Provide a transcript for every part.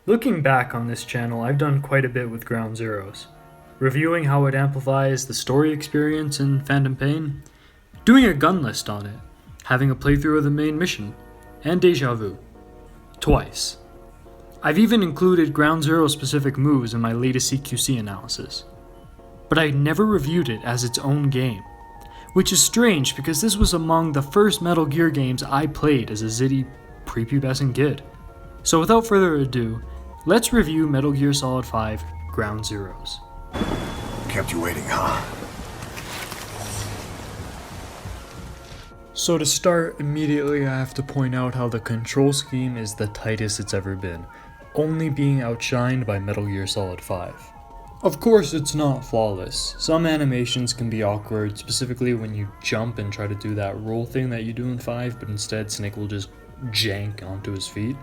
Looking back on this channel, I've done quite a bit with Ground Zeroes. Reviewing how it amplifies the story experience in Phantom Pain, doing a gun list on it, having a playthrough of the main mission, and Deja Vu. Twice. I've even included Ground Zero specific moves in my latest CQC analysis. But I never reviewed it as its own game, which is strange because this was among the first Metal Gear games I played as a zitty, prepubescent kid. So without further ado, let's review Metal Gear Solid 5 Ground Zeroes. Kept you waiting, huh? So to start, immediately I have to point out how the control scheme is the tightest it's ever been, only being outshined by Metal Gear Solid 5. Of course, it's not flawless. Some animations can be awkward, specifically when you jump and try to do that roll thing that you do in 5, but instead Snake will just jank onto his feet.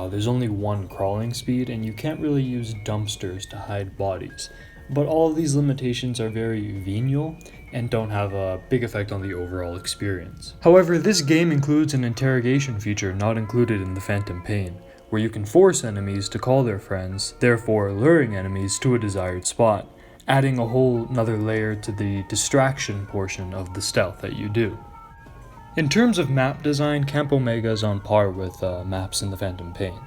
There's only one crawling speed, and you can't really use dumpsters to hide bodies. But all of these limitations are very venial and don't have a big effect on the overall experience. However, this game includes an interrogation feature not included in the Phantom Pain, where you can force enemies to call their friends, therefore luring enemies to a desired spot, adding a whole nother layer to the distraction portion of the stealth that you do. In terms of map design, Camp Omega is on par with maps in the Phantom Pain,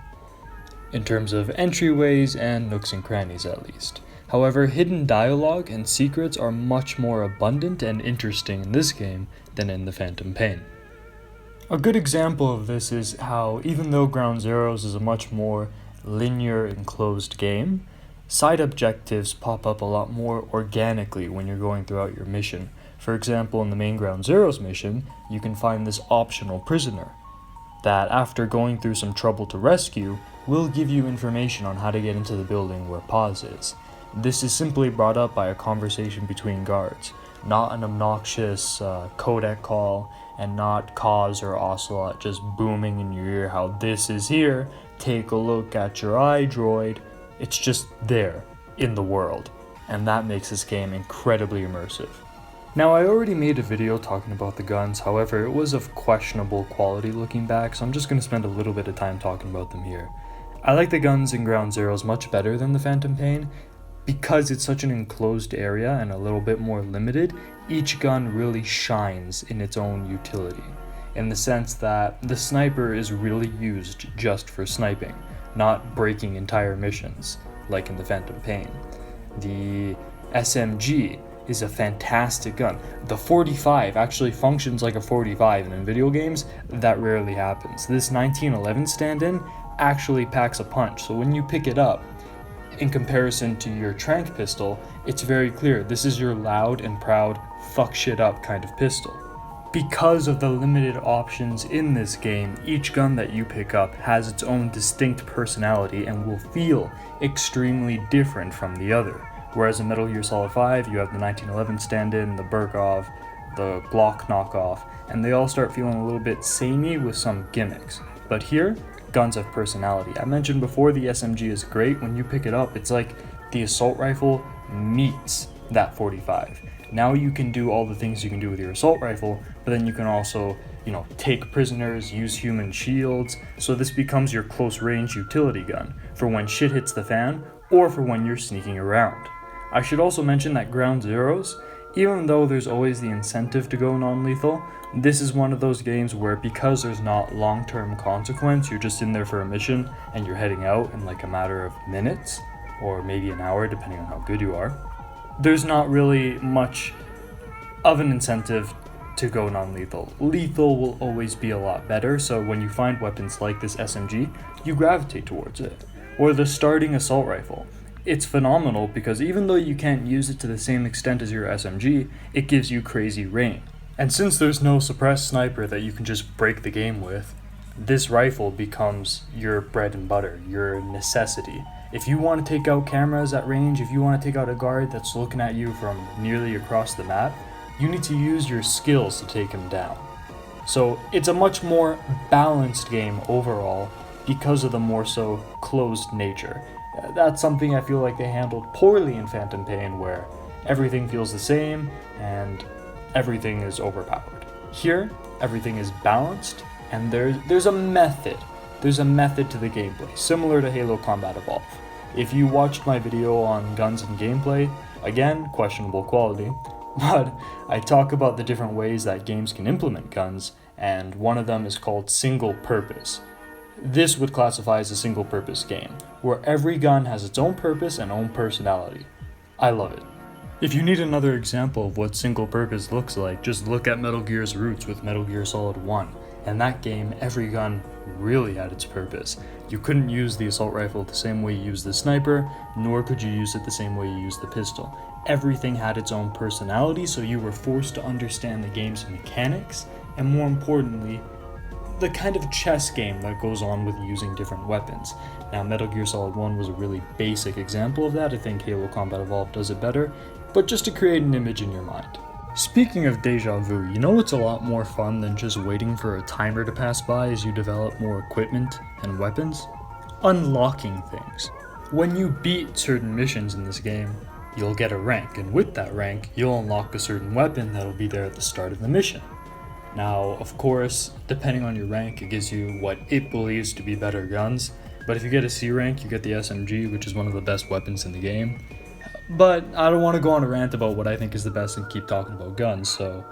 in terms of entryways and nooks and crannies at least. However, hidden dialogue and secrets are much more abundant and interesting in this game than in the Phantom Pain. A good example of this is how, even though Ground Zeroes is a much more linear enclosed game, side objectives pop up a lot more organically when you're going throughout your mission. For example, in the main Ground Zeroes mission, you can find this optional prisoner that, after going through some trouble to rescue, will give you information on how to get into the building where Paz is. This is simply brought up by a conversation between guards, not an obnoxious codec call, and not Cause or Ocelot just booming in your ear how this is here, take a look at your iDroid. It's just there, in the world, and that makes this game incredibly immersive. Now, I already made a video talking about the guns, however it was of questionable quality looking back, so I'm just going to spend a little bit of time talking about them here. I like the guns in Ground Zeroes much better than the Phantom Pain. Because it's such an enclosed area and a little bit more limited, each gun really shines in its own utility, in the sense that the sniper is really used just for sniping, not breaking entire missions, like in the Phantom Pain. The SMG is a fantastic gun. The 45 actually functions like a 45, and in video games, that rarely happens. This 1911 stand-in actually packs a punch, so when you pick it up, in comparison to your tranq pistol, it's very clear this is your loud and proud fuck shit up kind of pistol. Because of the limited options in this game, each gun that you pick up has its own distinct personality and will feel extremely different from the other. Whereas in Metal Gear Solid 5, you have the 1911 stand-in, the Burkov, the Glock knockoff, and they all start feeling a little bit samey with some gimmicks. But here, guns have personality. I mentioned before the SMG is great. When you pick it up, it's like the assault rifle meets that 45. Now you can do all the things you can do with your assault rifle, but then you can also, take prisoners, use human shields, so this becomes your close range utility gun for when shit hits the fan or for when you're sneaking around. I should also mention that Ground Zeroes, even though there's always the incentive to go non-lethal, this is one of those games where, because there's not long-term consequence, you're just in there for a mission and you're heading out in like a matter of minutes or maybe an hour depending on how good you are, there's not really much of an incentive to go non-lethal. Lethal will always be a lot better, so when you find weapons like this SMG, you gravitate towards it. Or the starting assault rifle. It's phenomenal because even though you can't use it to the same extent as your SMG, it gives you crazy range. And since there's no suppressed sniper that you can just break the game with, this rifle becomes your bread and butter, your necessity. If you want to take out cameras at range, if you want to take out a guard that's looking at you from nearly across the map, you need to use your skills to take him down. So it's a much more balanced game overall because of the more so closed nature. That's something I feel like they handled poorly in Phantom Pain, where everything feels the same and everything is overpowered. Here, everything is balanced and there's a method there's a method to the gameplay, similar to Halo Combat Evolve. If you watched my video on guns and gameplay, again, questionable quality, but I talk about the different ways that games can implement guns, and one of them is called single purpose. This would classify as a single purpose game, where every gun has its own purpose and own personality. I love it. If you need another example of what single purpose looks like, just look at Metal Gear's roots with Metal Gear Solid 1. In that game, every gun really had its purpose. You couldn't use the assault rifle the same way you use the sniper, nor could you use it the same way you use the pistol. Everything had its own personality, so you were forced to understand the game's mechanics, and more importantly, the kind of chess game that goes on with using different weapons. Now, Metal Gear Solid 1 was a really basic example of that. I think Halo Combat Evolved does it better, but just to create an image in your mind. Speaking of deja vu, you know what's a lot more fun than just waiting for a timer to pass by as you develop more equipment and weapons? Unlocking things. When you beat certain missions in this game, you'll get a rank, and with that rank, you'll unlock a certain weapon that'll be there at the start of the mission. Now, of course, depending on your rank, it gives you what it believes to be better guns, but if you get a C rank, you get the SMG, which is one of the best weapons in the game. But I don't want to go on a rant about what I think is the best and keep talking about guns, so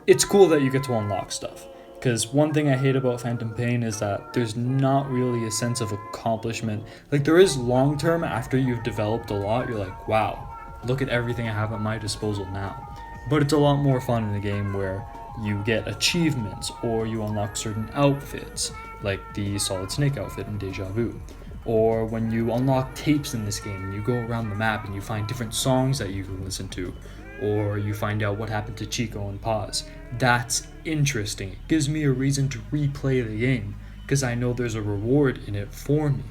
it's cool that you get to unlock stuff. Because one thing I hate about Phantom Pain is that there's not really a sense of accomplishment. Like, there is long term after you've developed a lot, you're like, wow, look at everything I have at my disposal now. But it's a lot more fun in a game where you get achievements or you unlock certain outfits, like the Solid Snake outfit in Deja Vu. Or when you unlock tapes in this game and you go around the map and you find different songs that you can listen to, or you find out what happened to Chico and Paz. That's interesting. It gives me a reason to replay the game, because I know there's a reward in it for me.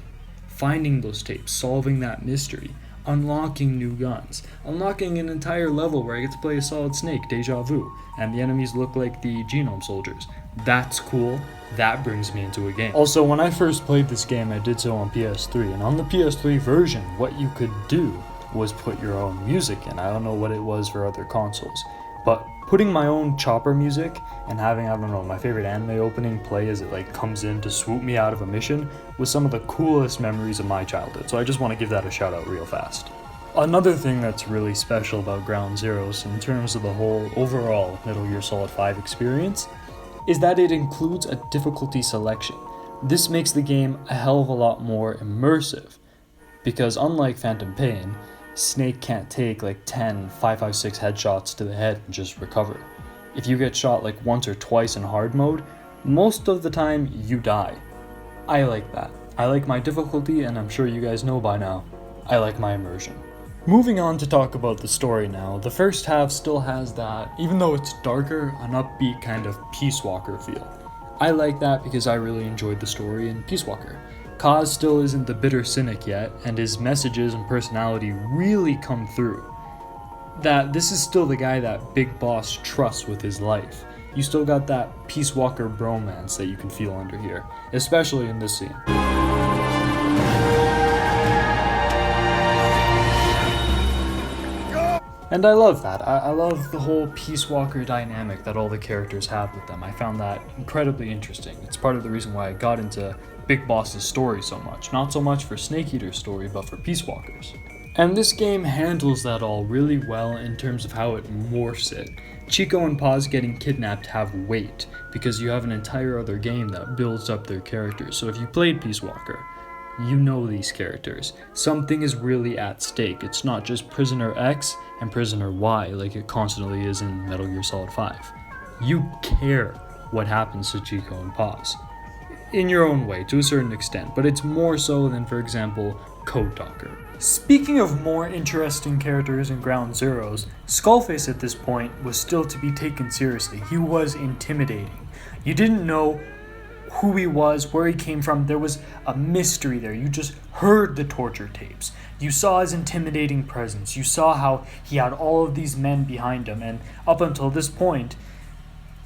Finding those tapes, solving that mystery, unlocking new guns, unlocking an entire level where I get to play a Solid Snake, Deja Vu, and the enemies look like the Genome Soldiers. That's cool. That brings me into a game. Also, when I first played this game, I did so on PS3, and on the PS3 version, what you could do was put your own music in. I don't know what it was for other consoles, but putting my own chopper music and having, I don't know, my favorite anime opening play as it like comes in to swoop me out of a mission was some of the coolest memories of my childhood, so I just want to give that a shout out real fast. Another thing that's really special about Ground Zeroes in terms of the whole overall Metal Gear Solid 5 experience is that it includes a difficulty selection. This makes the game a hell of a lot more immersive, because unlike Phantom Pain, Snake can't take like 10 5.56 headshots to the head and just recover. If you get shot like once or twice in hard mode, most of the time you die. I like that. I like my difficulty, and I'm sure you guys know by now, I like my immersion. Moving on to talk about the story now, the first half still has that, even though it's darker, an upbeat kind of Peace Walker feel. I like that because I really enjoyed the story in Peace Walker. Kaz still isn't the bitter cynic yet, and his messages and personality really come through. That this is still the guy that Big Boss trusts with his life. You still got that Peace Walker bromance that you can feel under here, especially in this scene. And I love that. I love the whole Peace Walker dynamic that all the characters have with them. I found that incredibly interesting. It's part of the reason why I got into Big Boss's story so much. Not so much for Snake Eater's story, but for Peace Walker's. And this game handles that all really well in terms of how it morphs it. Chico and Paz getting kidnapped have weight, because you have an entire other game that builds up their characters. So if you played Peace Walker, you know these characters. Something is really at stake. It's not just Prisoner X and Prisoner Y like it constantly is in Metal Gear Solid 5. You care what happens to Chico and Paz. In your own way, to a certain extent, but it's more so than, for example, Code Talker. Speaking of more interesting characters in Ground Zeroes, Skullface at this point was still to be taken seriously. He was intimidating. You didn't know who he was, where he came from. There was a mystery there. You just heard the torture tapes. You saw his intimidating presence. You saw how he had all of these men behind him, and up until this point,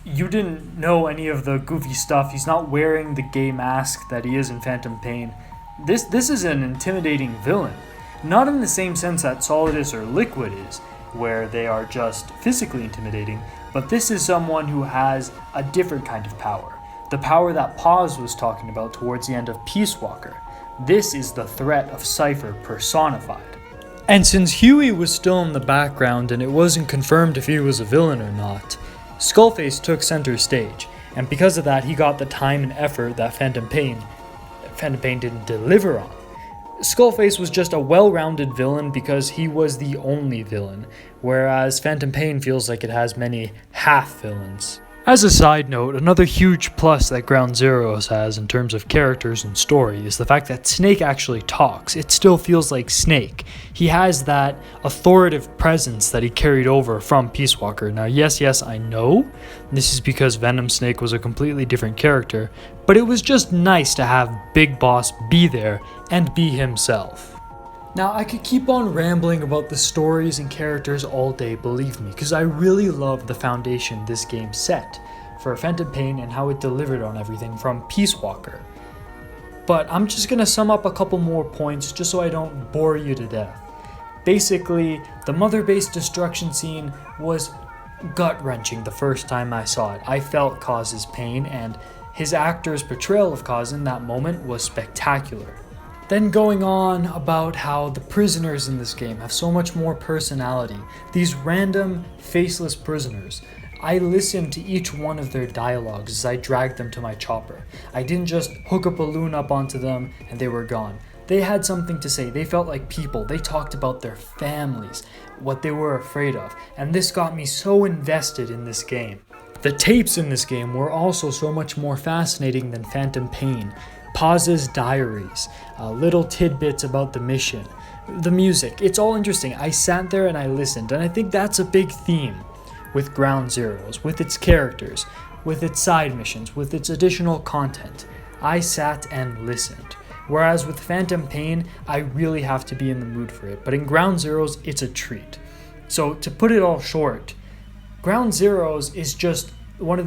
you didn't know any of the goofy stuff. He's not wearing the gay mask that he is in Phantom Pain. This is an intimidating villain. Not in the same sense that Solidus or Liquid is, where they are just physically intimidating, but this is someone who has a different kind of power. the power that Paz was talking about towards the end of Peace Walker. This is the threat of Cypher personified. And since Huey was still in the background and it wasn't confirmed if he was a villain or not, Skullface took center stage, and because of that he got the time and effort that Phantom Pain didn't deliver on. Skullface was just a well-rounded villain because he was the only villain, whereas Phantom Pain feels like it has many half-villains. As a side note, another huge plus that Ground Zeroes has in terms of characters and story is the fact that Snake actually talks. It still feels like Snake. He has that authoritative presence that he carried over from Peace Walker. Now, yes, I know this is because Venom Snake was a completely different character, but it was just nice to have Big Boss be there and be himself. Now, I could keep on rambling about the stories and characters all day, believe me, because I really love the foundation this game set for Phantom Pain and how it delivered on everything from Peace Walker. But I'm just going to sum up a couple more points just so I don't bore you to death. Basically, the Mother Base destruction scene was gut-wrenching the first time I saw it. I felt Kaz's pain, and his actor's portrayal of Kaz in that moment was spectacular. Then going on about how the prisoners in this game have so much more personality. These random, faceless prisoners. I listened to each one of their dialogues as I dragged them to my chopper. I didn't just hook a balloon up onto them and they were gone. They had something to say. They felt like people. They talked about their families, what they were afraid of, and this got me so invested in this game. The tapes in this game were also so much more fascinating than Phantom Pain. Paz's diaries, little tidbits about the mission, the music, it's all interesting. I sat there and I listened, and I think that's a big theme with Ground Zeroes, with its characters, with its side missions, with its additional content. I sat and listened. Whereas with Phantom Pain, I really have to be in the mood for it, but in Ground Zeroes, it's a treat. So to put it all short, Ground Zeroes is just one of